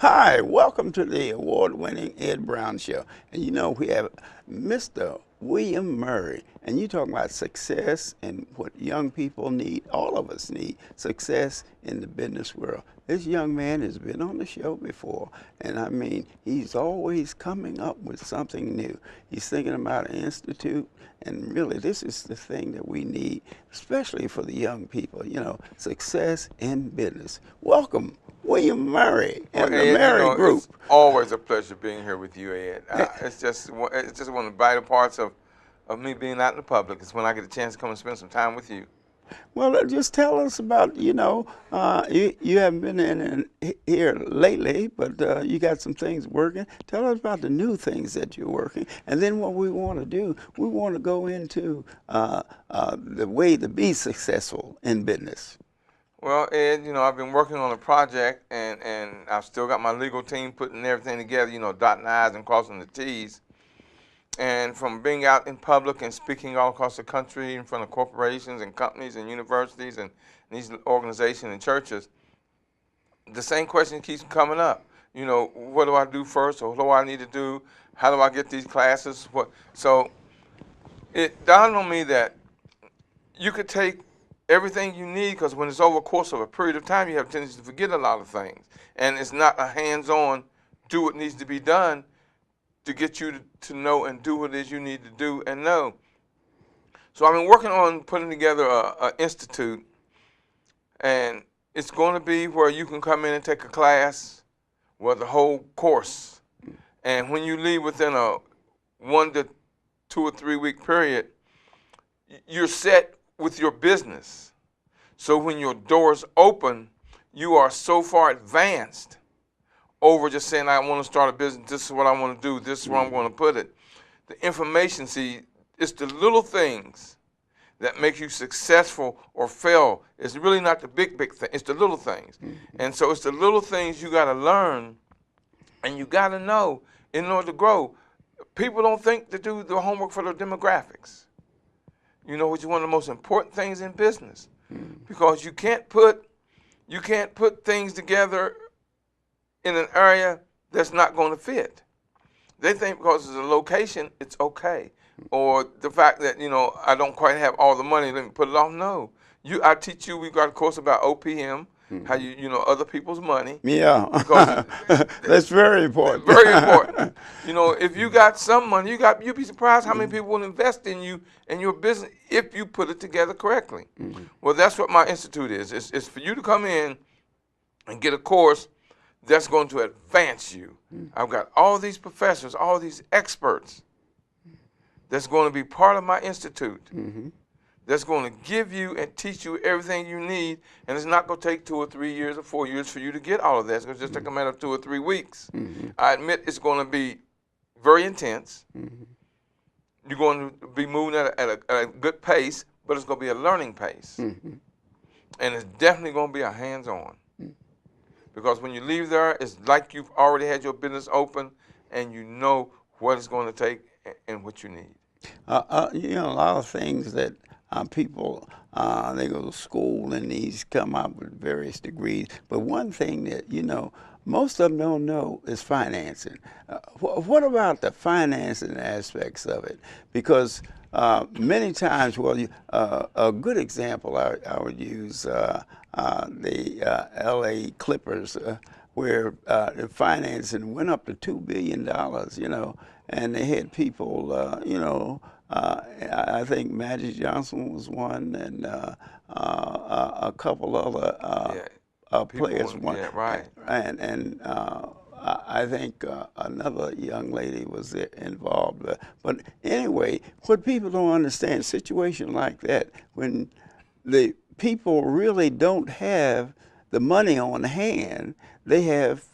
Hi, welcome to the award-winning Ed Brown Show. And you know, we have Mr. William Murry, and you talking about success and what young people need, all of us need, success in the business world. This young man has been on the show before, and I mean, he's always coming up with something new. He's thinking about an institute, and really, this is the thing that we need, especially for the young people, you know, success in business. Welcome, William Murry Well, and the Ed, Murry Group. it's always a pleasure being here with you, Ed. It's just one of the vital parts of me being out in the public. It's when I get a chance to come and spend some time with you. Well, just tell us about, you haven't been here lately, but you got some things working. Tell us about the new things that you're working. And then what we want to do, we want to go into the way to be successful in business. Well, Ed, I've been working on a project, and I've still got my legal team putting everything together, dotting the I's and crossing the T's. And from being out in public and speaking all across the country in front of corporations and companies and universities and these organizations and churches, the same question keeps coming up. What do I do first, or what do I need to do? How do I get these classes? So it dawned on me that you could take everything you need, because when it's over the course of a period of time, you have a tendency to forget a lot of things. And it's not a hands-on, do what needs to be done to get you to know and do what it is you need to do and know. So I've been working on putting together an institute, and it's going to be where you can come in and take a class, well, the whole course. And when you leave within a 1 to 2 or 3 week period, you're set with your business. So when your doors open, you are so far advanced over just saying, I want to start a business, this is what I want to do, this is where I'm going to put it. The information, see, it's the little things that make you successful or fail. It's really not the big thing, it's the little things. And so it's the little things you got to learn and you got to know in order to grow. People don't think to do the homework for their demographics. Which is one of the most important things in business, because you can't put things together in an area that's not going to fit. They think because it's a location, it's okay, or the fact that I don't quite have all the money, let me put it off. No, I teach you. We've got a course about OPM, how other people's money. Yeah, because that's very important. Very important. If you got some money, you'd be surprised how many people will invest in you and your business if you put it together correctly. Well, that's what my institute is. It's for you to come in and get a course that's going to advance you. I've got all these professors, all these experts that's going to be part of my institute. That's going to give you and teach you everything you need, and it's not going to take 2 or 3 years or 4 years for you to get all of that. It's going to just take a matter of 2 or 3 weeks. I admit it's going to be very intense. You're going to be moving at a good pace, but it's going to be a learning pace. And it's definitely going to be a hands-on. Because when you leave there, it's like you've already had your business open and you know what it's going to take and what you need. A lot of things that people, they go to school and these come up with various degrees. But one thing that, most of them don't know is financing. What about the financing aspects of it? Because many times, a good example I would use the LA Clippers, where the financing went up to $2 billion, and they had people, I think Magic Johnson was one, and a couple other players. Yeah, right. And I think another young lady was involved. But anyway, what people don't understand, a situation like that, when the people really don't have the money on hand, they have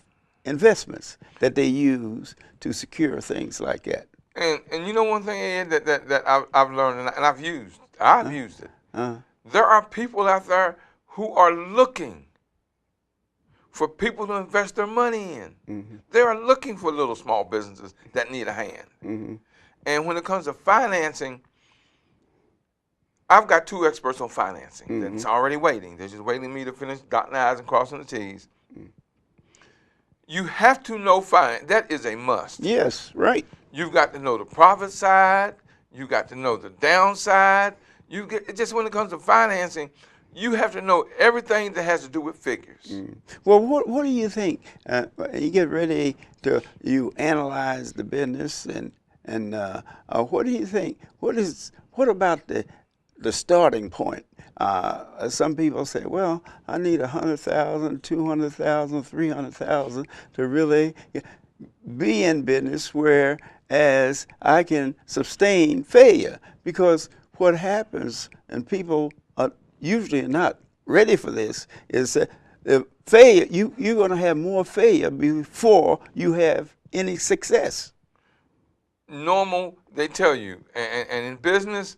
investments that they use to secure things like that. And one thing, Ed, that I've learned and I've used it. There are people out there who are looking for people to invest their money in. They are looking for little small businesses that need a hand. And when it comes to financing, I've got 2 experts on financing that's already waiting. They're just waiting for me to finish dotting the I's and crossing the T's. You have to know finance. That is a must. Yes, right. You've got to know the profit side. You got to know the downside. Just when it comes to financing, you have to know everything that has to do with figures. Well, what do you think? You get ready to you analyze the business, and what do you think? What about the starting point? Some people say, well, I need 100,000, 200,000, 300,000 to really be in business, whereas I can sustain failure. Because what happens, and people are usually not ready for this, is that failure. You're going to have more failure before you have any success. Normal, they tell you, and in business,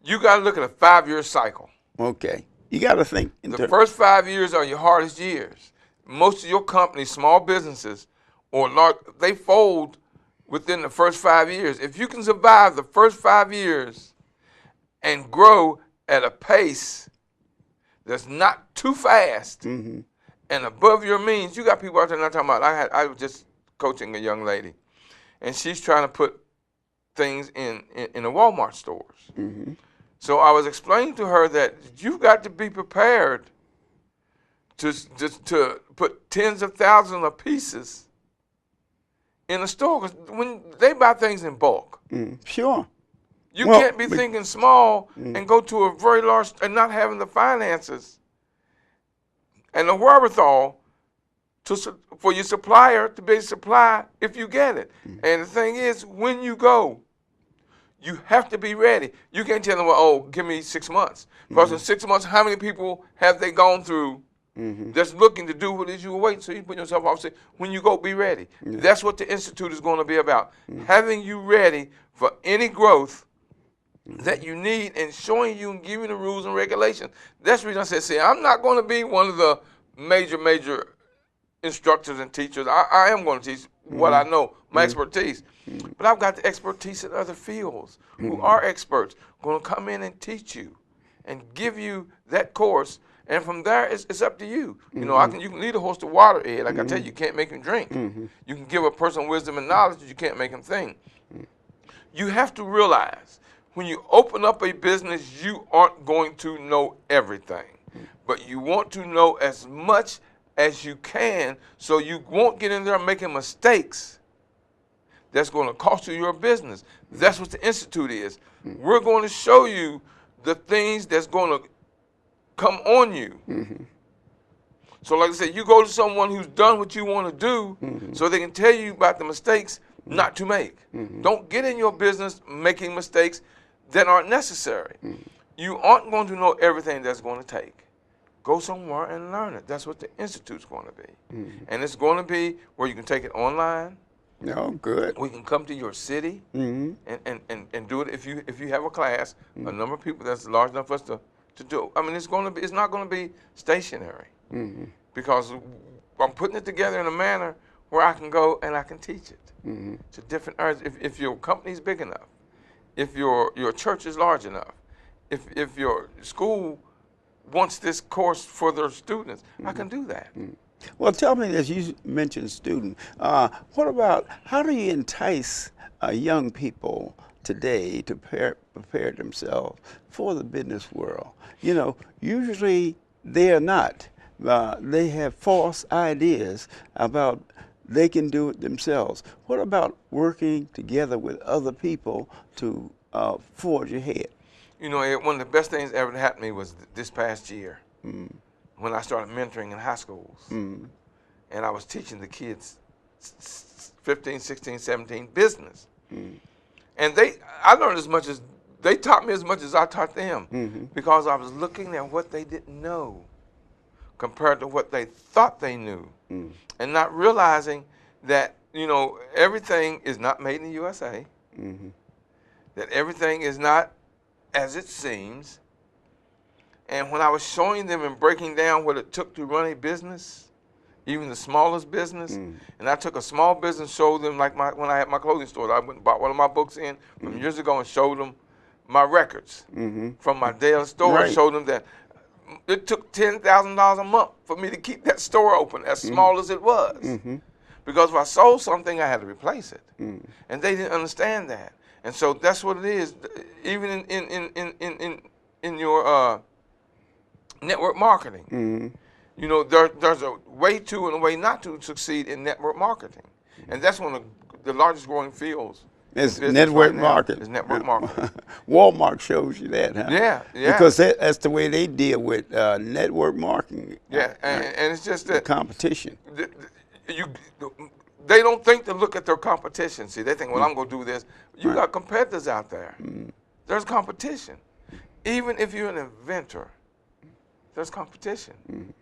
you got to look at a 5-year cycle. Okay, you got to think. The first 5 years are your hardest years. Most of your companies, small businesses, or large, they fold within the first 5 years. If you can survive the first 5 years and grow at a pace that's not too fast and above your means, you got people out there not talking about. I was just coaching a young lady, and she's trying to put things in the Walmart stores. So I was explaining to her that you've got to be prepared to put tens of thousands of pieces in a store, because when they buy things in bulk, sure, you can't be thinking small and go to a very large and not having the finances and the wherewithal for your supplier to be able to supply if you get it. And the thing is, when you go, you have to be ready. You can't tell them, well, oh, give me 6 months. Because in 6 months, how many people have they gone through that's looking to do what it is you were waiting? So you put yourself off and say, when you go, be ready. That's what the Institute is going to be about. Having you ready for any growth that you need and showing you and giving you the rules and regulations. That's the reason I said, see, I'm not going to be one of the major instructors and teachers. I am going to teach what I know, my expertise. But I've got the expertise in other fields who are experts, going to come in and teach you and give you that course. And from there, it's up to you. You know, you can lead a horse to water, Ed. Like I tell you, you can't make him drink. You can give a person wisdom and knowledge, but you can't make him think. You have to realize, when you open up a business, you aren't going to know everything. But you want to know as much as you can so you won't get in there making mistakes that's going to cost you your business. That's what the Institute is. We're going to show you the things that's going to come on you. So like I said, you go to someone who's done what you want to do so they can tell you about the mistakes not to make. Don't get in your business making mistakes that aren't necessary. You aren't going to know everything that's going to take. Go somewhere and learn it. That's what the Institute's going to be. And it's going to be where you can take it online. Oh, good. We can come to your city and do it if you have a class, a number of people that's large enough for us to do. I mean, it's not going to be stationary because I'm putting it together in a manner where I can go and I can teach it to different areas. If your company's big enough, if your church is large enough, if your school wants this course for their students, I can do that. Well, tell me this. You mentioned student. What about, how do you entice young people today to prepare themselves for the business world? You know, usually they are not. They have false ideas about they can do it themselves. What about working together with other people to forge ahead? You know, one of the best things ever happened to me was this past year when I started mentoring in high schools. And I was teaching the kids 15, 16, 17 business. And I learned as much as, they taught me as much as I taught them because I was looking at what they didn't know compared to what they thought they knew and not realizing that, you know, everything is not made in the USA, that everything is not as it seems. And when I was showing them and breaking down what it took to run a business, even the smallest business, and I took a small business, showed them, like when I had my clothing store, I went and bought one of my books in from years ago and showed them my records from my daily store, and showed them that it took $10,000 a month for me to keep that store open, as small as it was. Because if I sold something, I had to replace it. And they didn't understand that. And so that's what it is. Even in your network marketing, you know, there's a way to and a way not to succeed in network marketing. And that's one of the largest growing fields. It's network marketing. It's network marketing. Walmart shows you that, huh? Yeah. Because that's the way they deal with network marketing. Yeah, and it's just that competition. They don't think to look at their competition. See, they think, well, I'm going to do this. You got competitors out there. There's competition. Even if you're an inventor, there's competition.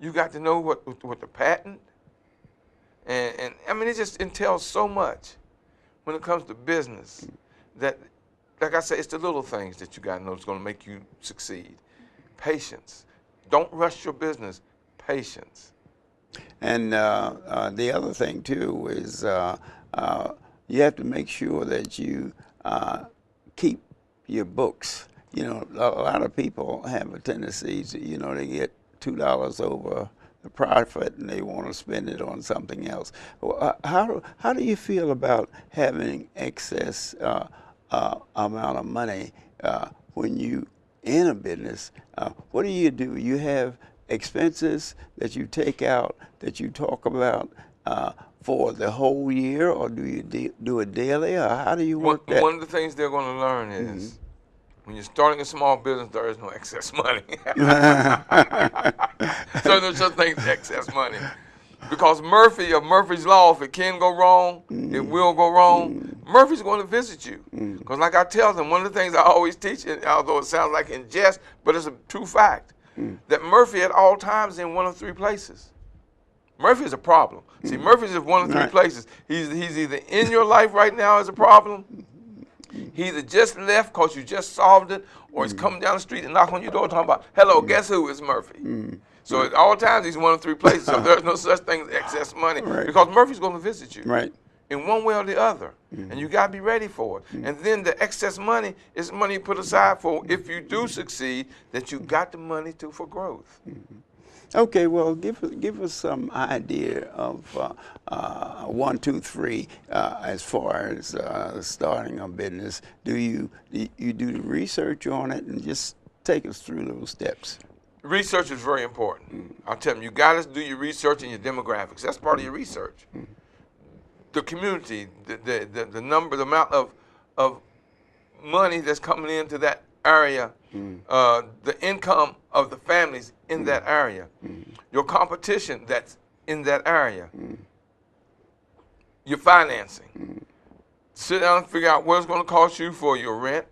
You got to know what the patent, and I mean, it just entails so much when it comes to business that, like I said, it's the little things that you got to know that's going to make you succeed. Patience. Don't rush your business. Patience. And the other thing too is you have to make sure that you keep your books. You know, a lot of people have a tendency to, you know, they get $2 over the profit and they want to spend it on something else. How do you feel about having excess amount of money when you in a business? What do? You have expenses that you take out that you talk about for the whole year, or do you do it daily, or how do you work that? One of the things they're going to learn is when you're starting a small business, there is no excess money. So there's such thing as excess money. Because Murphy's Law, if it can go wrong, it will go wrong. Murphy's going to visit you. Because like I tell them, one of the things I always teach, although it sounds like in jest, but it's a true fact, that Murphy at all times in one of three places. Murphy is a problem. See, Murphy's in one of three places. He's either in your life right now as a problem, he either just left because you just solved it, or he's coming down the street and knock on your door talking about, hello, guess who? It's Murphy. So at all times he's one of three places. So there's no such thing as excess money because Murphy's going to visit you in one way or the other. And you got to be ready for it. And then the excess money is money you put aside for if you do succeed, that you got the money for growth. Okay, well, give us some idea of 1, 2, 3 as far as starting a business. Do you do the research on it, and just take us through those steps? Research is very important. I'll tell you, you got to do your research and your demographics. That's part of your research. The community, the number, the amount of money that's coming into that area, the income of the families in that area, your competition that's in that area, your financing. Sit down and figure out what it's going to cost you for your rent,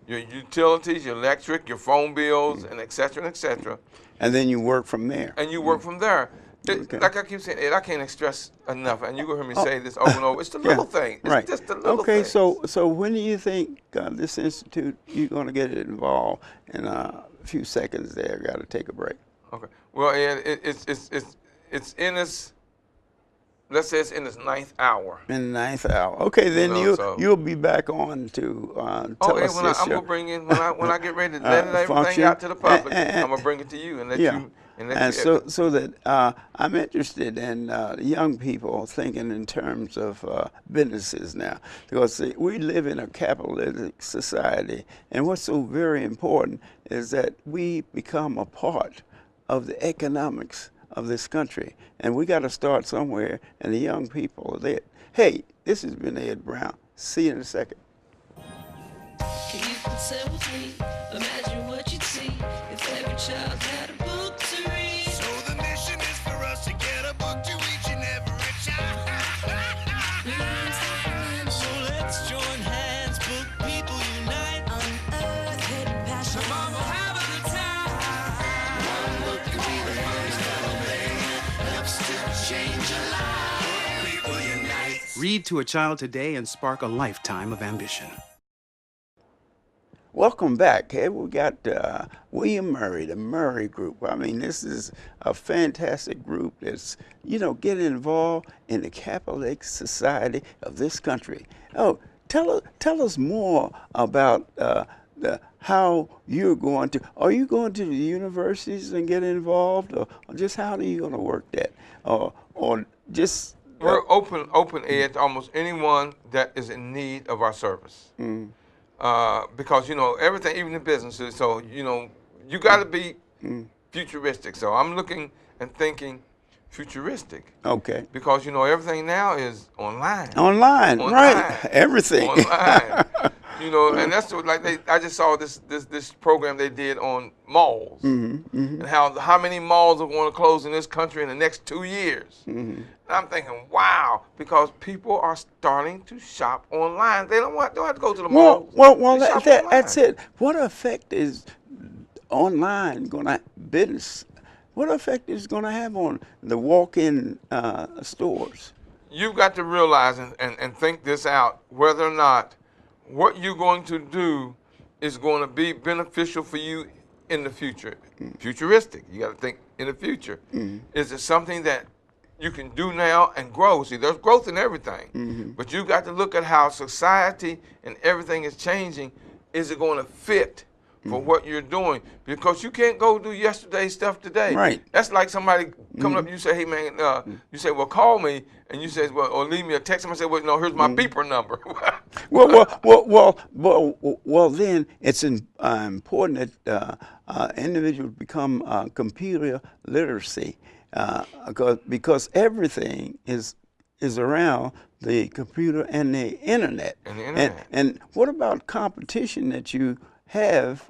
your utilities, your electric, your phone bills, and et cetera, and et cetera. And then you work from there. And you work from there. Like I keep saying, Ed, I can't stress enough, and you're going to hear me say this over and over. It's the little thing. It's just the little things. So when do you think this institute, you're going to get it involved? In a few seconds there, got to take a break. Okay. Well, Ed, it's in its, let's say it's in its 9th hour. In the 9th hour. Okay, then you'll be back on to tell us this. I'm going to bring in, when I get ready to let everything out to the public, I'm going to bring it to you and let you. And so that I'm interested in young people thinking in terms of businesses now. Because see, we live in a capitalistic society, and what's so very important is that we become a part of the economics of this country. And we got to start somewhere, and the young people are there. Hey, this has been Ed Brown. See you in a second. You can say with me, imagine what you'd see if every child had a book to read. So the mission is for us to get a book to each and every child. So let's join hands, book people unite. Unearth hidden passion. Come on, we'll have a good time. One book can be the first thing that helps to change a life. Book people unite. Read to a child today and spark a lifetime of ambition. Welcome back. Hey, we got William Murry, the Murry Group. I mean, this is a fantastic group that's, you know, getting involved in the capitalist society of this country. Oh, tell us more about how you're going to. Are you going to the universities and get involved, or just how are you going to work that, or just? We're open Ed, to almost anyone that is in need of our service. Because everything, even in businesses. So you got to be futuristic. So I'm looking and thinking futuristic. Okay. Because everything now is online. Online, right? Everything. Online. And that's I just saw this program they did on malls and how many malls are going to close in this country in the next 2 years. And I'm thinking, wow, because people are starting to shop online. They don't have to go to the mall. Well, that's it. What effect is online going to business? What effect is going to have on the walk-in stores? You've got to realize and think this out, whether or not what you're going to do is going to be beneficial for you in the future. Futuristic. You got to think in the future. Is it something that you can do now and grow? See, there's growth in everything. But you got to look at how society and everything is changing. Is it going to fit for what you're doing? Because you can't go do yesterday's stuff today. Right. That's like somebody coming up, you say, hey man, you say, well, call me, and you say, well, or leave me a text. Somebody say, well, no, here's my beeper number. well, then it's important that individuals become computer literacy, because everything is around the computer and the internet. And what about competition that you have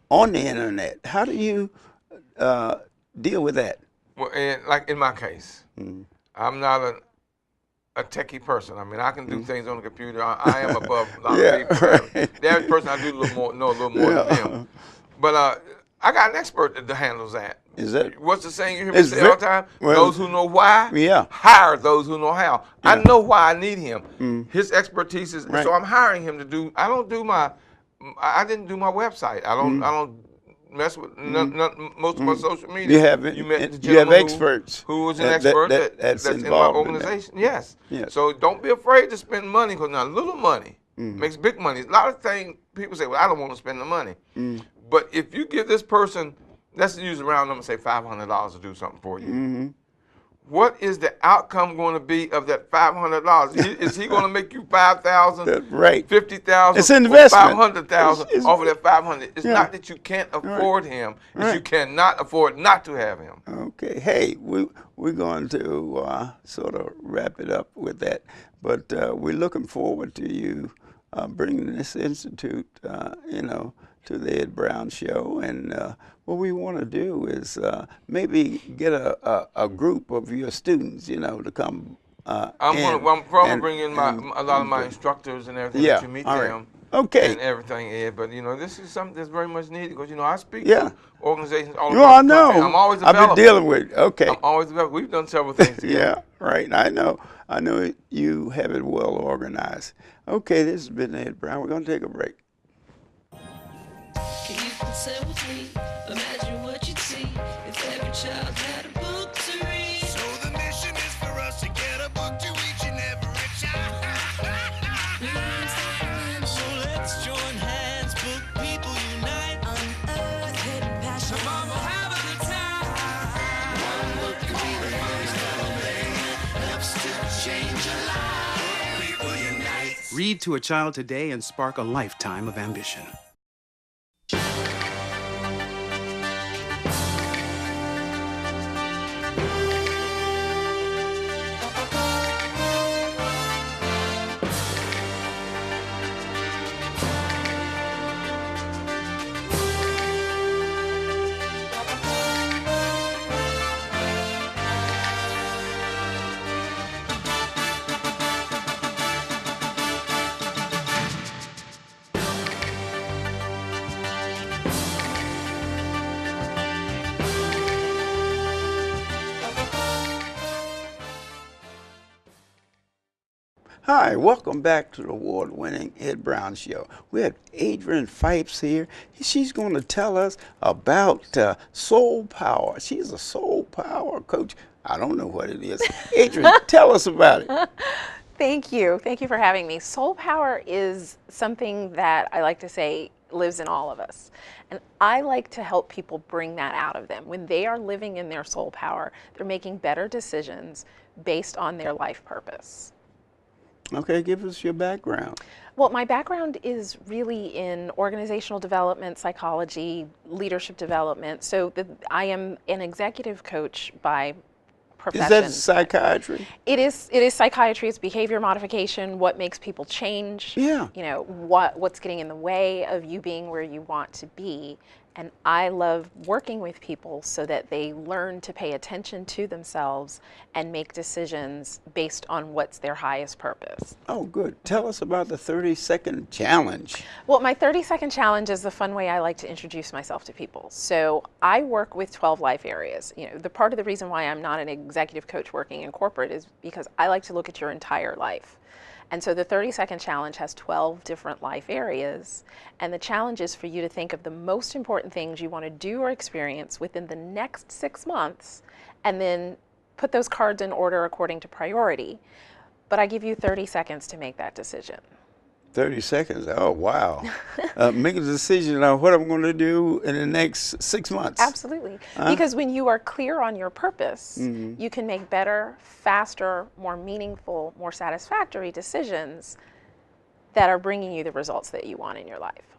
on the internet? How do you deal with that? Well, like in my case, I'm not a techie person. I mean, I can do things on the computer. I am above a lot of people. Right. The average person, I do know a little more than them. But I got an expert that handles that. Is that? What's the saying you hear me say all the time? Well, those who know why, hire those who know how. Yeah. I know why I need him. His expertise is, so I'm hiring him to do. I didn't do my website. I don't mess with most of my social media. You have experts who was an expert that's in my organization. Yes. So don't be afraid to spend money, because now little money makes big money. A lot of things people say, well, I don't want to spend the money. But if you give this person, let's use a round number, say $500 to do something for you. What is the outcome going to be of that $500? Is he going to make you $5,000, right? $50,000, it's investment. $500,000 off of that $500? It's not that you can't afford him; it's you cannot afford not to have him. Okay. Hey, we're going to sort of wrap it up with that, but we're looking forward to you bringing this institute, to the Ed Brown Show, and what we want to do is maybe get a group of your students, to come. I'm probably bringing a lot of my instructors and everything that you meet them. Okay. And everything, Ed. But this is something that's very much needed, because I speak to organizations all over I the know. country. I'm always developing. I've been dealing with it. Okay. I'm always developing. We've done several things together. Right. I know you have it well organized. Okay, this has been Ed Brown. We're going to take a break. Can you consent with me? Imagine what you'd see if every child had a book to read. So the mission is for us to get a book to each and every child. So let's join hands, book people unite, unearth hidden passion. Come on, have a good time. One book could be the first element, helps to change a life. People unite. Read to a child today and spark a lifetime of ambition. Hi, welcome back to the award-winning Ed Brown Show. We have Adrienne Fipes here. She's going to tell us about soul power. She's a soul power coach. I don't know what it is. Adrienne, tell us about it. Thank you. Thank you for having me. Soul power is something that I like to say lives in all of us. And I like to help people bring that out of them. When they are living in their soul power, they're making better decisions based on their life purpose. Okay, give us your background. Well, my background is really in organizational development, psychology, leadership development. So I am an executive coach by profession. Is that psychiatry? It is psychiatry. It's behavior modification. What makes people change? Yeah. You know, what's getting in the way of you being where you want to be. And I love working with people so that they learn to pay attention to themselves and make decisions based on what's their highest purpose. Oh, good. Tell us about the 30-second challenge. Well, my 30-second challenge is the fun way I like to introduce myself to people. So I work with 12 life areas. You know, the part of the reason why I'm not an executive coach working in corporate is because I like to look at your entire life. And so the 30-second challenge has 12 different life areas. And the challenge is for you to think of the most important things you want to do or experience within the next 6 months, and then put those cards in order according to priority. But I give you 30 seconds to make that decision. 30 seconds. Oh, wow. Make a decision on what I'm going to do in the next 6 months. Absolutely. Because when you are clear on your purpose, you can make better, faster, more meaningful, more satisfactory decisions that are bringing you the results that you want in your life.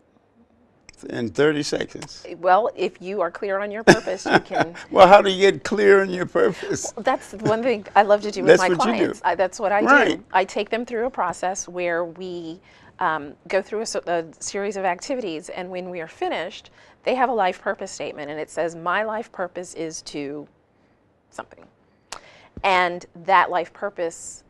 In 30 seconds. Well, if you are clear on your purpose, you can. Well, how do you get clear on your purpose? That's one thing I love to do with my That's what you clients. do. That's what I Right. do. I take them through a process where we go through a series of activities, and when we are finished, they have a life purpose statement, and it says, my life purpose is to something. And that life purpose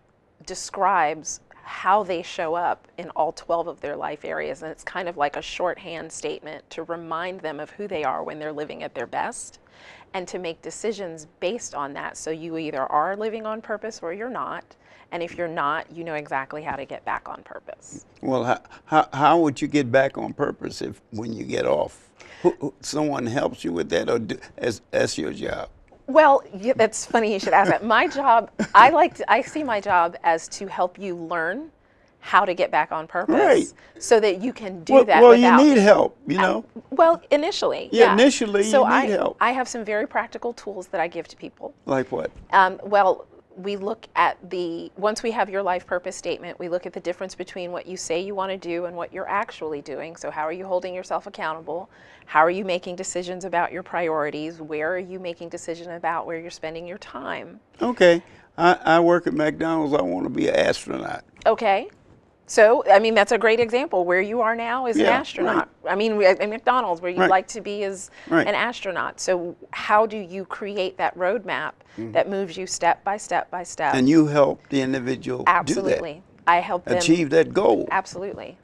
describes how they show up in all 12 of their life areas, and it's kind of like a shorthand statement to remind them of who they are when they're living at their best, and to make decisions based on that. So you either are living on purpose or you're not, and if you're not, you know exactly how to get back on purpose. Well, how would you get back on purpose if when you get off? Someone helps you with that, or that's your job? Well, yeah, that's funny you should ask that. My job, I see my job as to help you learn how to get back on purpose, Right. so that you can do that Well, without. you need help, you know. Well, initially, Yeah, yeah. initially so you need help. I have some very practical tools that I give to people. Like what? Well, we look at once we have your life purpose statement, we look at the difference between what you say you want to do and what you're actually doing. So how are you holding yourself accountable? How are you making decisions about your priorities? Where are you making decisions about where you're spending your time? Okay. I work at McDonald's. I want to be an astronaut. Okay. So, I mean, that's a great example. Where you are now is an Yeah, astronaut. Right. I mean, at McDonald's, where you'd Right. like to be is Right. an astronaut. So how do you create that roadmap that moves you step by step by step? And you help the individual Absolutely. I help do them that, achieve that goal. Absolutely.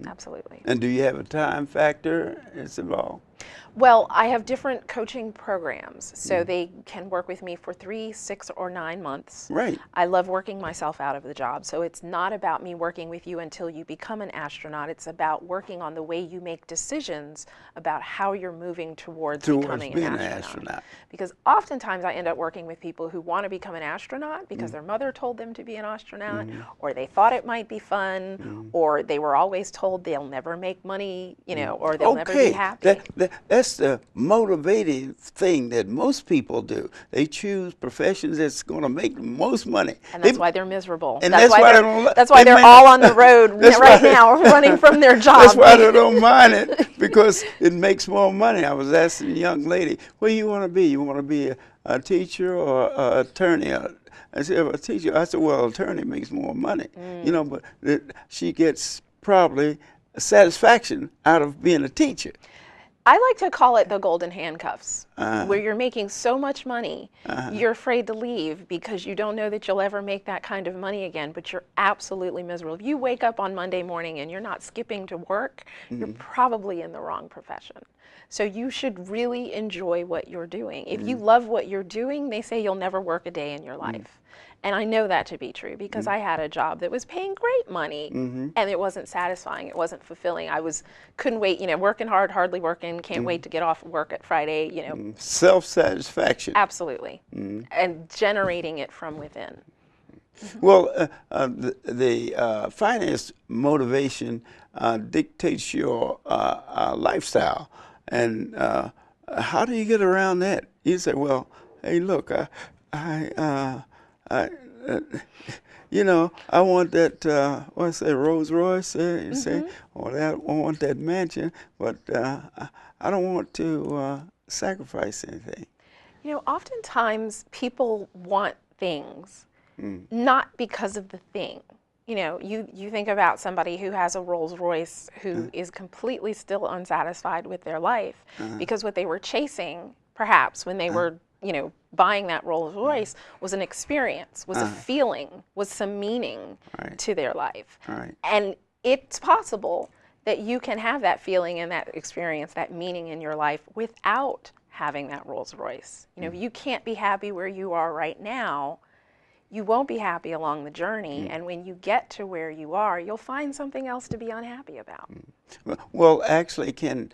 Absolutely. And do you have a time factor that's involved? Well, I have different coaching programs, so they can work with me for 3, 6, or 9 months. Right. I love working myself out of the job, so it's not about me working with you until you become an astronaut. It's about working on the way you make decisions about how you're moving towards becoming being an an astronaut. astronaut. Because oftentimes I end up working with people who want to become an astronaut because their mother told them to be an astronaut, or they thought it might be fun, or they were always told they'll never make money, you know, or they'll never be happy. That's the motivating thing that most people do. They choose professions that's going to make the most money. And that's why they're miserable. And that's why they don't that's why they're all on the road right now, running from their job. That's why they don't mind it, because it makes more money. I was asking a young lady, what do you want to be? You want to be a teacher or an attorney? I said, a teacher. I said, well, attorney makes more money. You know, but she gets probably satisfaction out of being a teacher. I like to call it the golden handcuffs, where you're making so much money, you're afraid to leave because you don't know that you'll ever make that kind of money again, but you're absolutely miserable. If you wake up on Monday morning and you're not skipping to work, you're probably in the wrong profession. So you should really enjoy what you're doing. If you love what you're doing, they say you'll never work a day in your life. And I know that to be true because I had a job that was paying great money and it wasn't satisfying. It wasn't fulfilling. Couldn't wait, you know, working hard, hardly working, can't wait to get off work at Friday, you know. Self-satisfaction. Absolutely. And generating it from within. Well, the finance motivation dictates your lifestyle, and how do you get around that? You say, "Well, hey, look, I you know, I want that, what's that, Rolls Royce, you say, or that, I want that mansion, but I don't want to sacrifice anything." You know, oftentimes people want things not because of the thing. You know, you think about somebody who has a Rolls Royce who is completely still unsatisfied with their life because what they were chasing, perhaps, when they were, you know, buying that Rolls Royce was an experience, was a feeling, was some meaning to their life. Right. And it's possible that you can have that feeling and that experience, that meaning in your life without having that Rolls Royce. You know, if you can't be happy where you are right now, you won't be happy along the journey. And when you get to where you are, you'll find something else to be unhappy about. Well, actually, can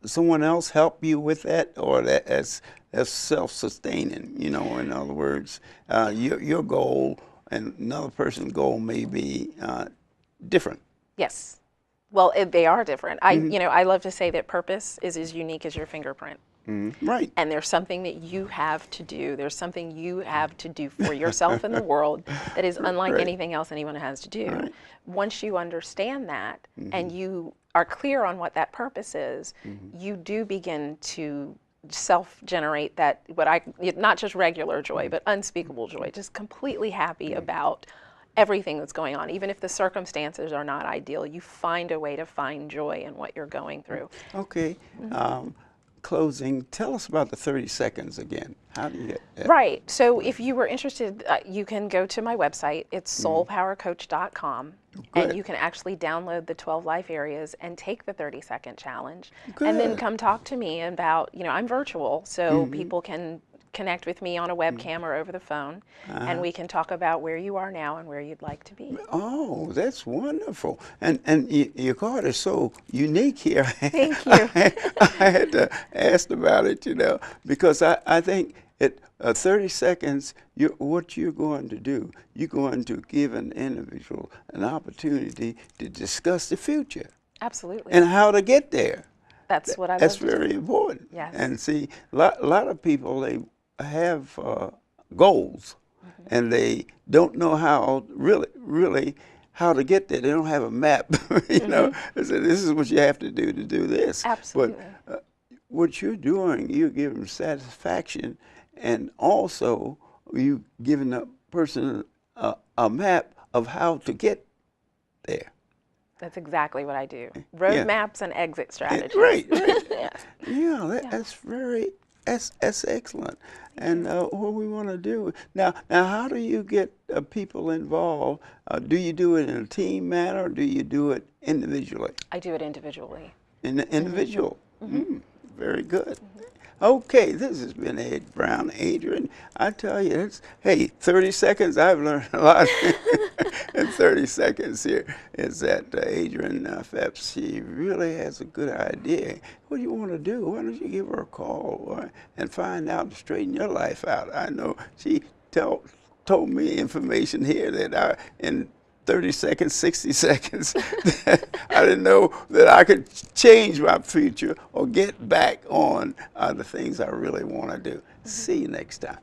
someone else help you with that, or that's self-sustaining? You know, in other words, your goal and another person's goal may be different. Yes. Well, they are different. You know, I love to say that purpose is as unique as your fingerprint. Right. And there's something that you have to do. There's something you have to do for yourself in the world that is unlike anything else anyone has to do. Right. Once you understand that and you are clear on what that purpose is, you do begin to self-generate that, not just regular joy, but unspeakable joy, just completely happy about everything that's going on. Even if the circumstances are not ideal, you find a way to find joy in what you're going through. Okay. Closing, tell us about the 30 seconds again. How do you get that? Right. So if you were interested, you can go to my website. It's soulpowercoach.com. And you can actually download the 12 life areas and take the 30-second challenge. And then come talk to me about, you know, I'm virtual, so people can connect with me on a webcam or over the phone, and we can talk about where you are now and where you'd like to be. Oh, that's wonderful. And your card is so unique here. Thank you. I had to ask about it, you know, because I think 30 seconds, what you're going to do, you're going to give an individual an opportunity to discuss the future. Absolutely. And how to get there. That's what I love That's to do. very important. Yes. And see, a lot of people, they have goals, and they don't know how really how to get there. They don't have a map. You know, they say, this is what you have to do this. Absolutely. But what you're doing, you're giving satisfaction, and also you giving a person a map of how to get there. That's exactly what I do. Roadmaps and exit strategies. Right. Yes. Yeah, that's excellent. And what we want to do now, how do you get people involved? Do you do it in a team manner, or do you do it individually? I do it individually. Individual. Very good. Okay, this has been Ed Brown, Adrian. I tell you, hey, 30 seconds, I've learned a lot in 30 seconds here. Is that Adrian Phelps, she really has a good idea. What do you want to do? Why don't you give her a call and find out and straighten your life out? I know she told me information here that in 30 seconds, 60 seconds, I didn't know that I could change my future or get back on the things I really want to do. See you next time.